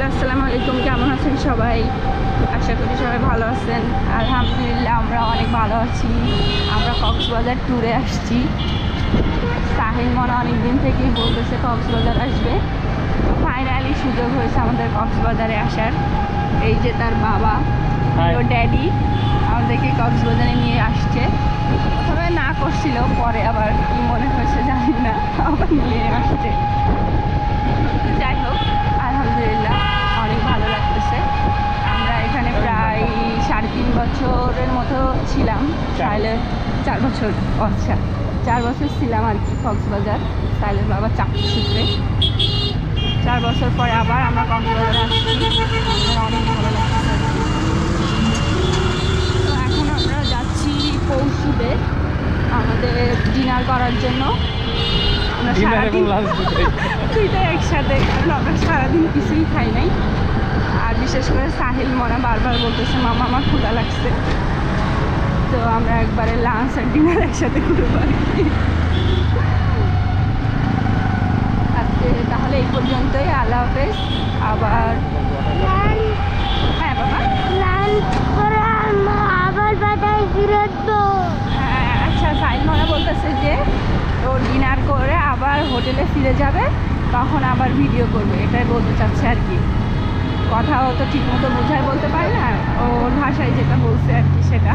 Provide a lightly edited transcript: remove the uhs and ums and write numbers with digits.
Hello আসসালামু আলাইকুম, কেমন আছেন সবাই? আশা করি সবাই ভালো আছেন। আলহামদুলিল্লাহ আমরা অনেক ভালো আছি। আমরা কক্সবাজার ট্যুরে আসছি। সাহিল মনে অনেক দিন থেকেই বলতেছে কক্সবাজার আসবে। ফাইনালি সুযোগ হয়েছে আমাদের কক্সবাজারে আসার। এই যে তার বাবা, ওর ড্যাডি আমাদেরকে কক্সবাজারে নিয়ে আসছে। প্রথমে না করছিল, পরে আবার কি মনে হয়েছে জানি না, আবার নিয়ে আসছে। যাই হোক, আলহামদুলিল্লাহ অনেক ভালো লাগতেছে। আমরা এখানে প্রায় 3.5 বছরের মতো ছিলাম। তাহলে 4 বছর, আচ্ছা 4 বছর ছিলাম আর কি কক্সবাজার। তাহলে বাবা চাকরি সূত্রে 4 বছর পরে আবার আমরা কক্সবাজারে আসছি। অনেক ভালো লাগতেছে। তো এখন আমরা যাচ্ছি পৌষুতে আমাদের ডিনার করার জন্য। আমরা সারাদিন দুইটাই একসাথে, কারণ আমরা সারাদিন কিছুই খাই নাই। আর বিশেষ করে সাহিল মনে বারবার বলতেছে মামা আমার ক্ষুধা লাগছে। তো আমরা একবারে লাঞ্চ আর ডিনার একসাথে করবো আর কি। আজকে তাহলে এই পর্যন্তই, আল্লাহ হাফেজ। আবার হ্যাঁ বাবা, আচ্ছা সাহিল মনে বলতেছে যে ও ডিনার করে আবার হোটেলে ফিরে যাবে, তখন আবার ভিডিও করবে, এটাই বলতে চাচ্ছে আর কি। কথাও তো ঠিক মতো বোঝায় বলতে পারে না, ওর ভাষায় যেটা বলছে আর কি সেটা।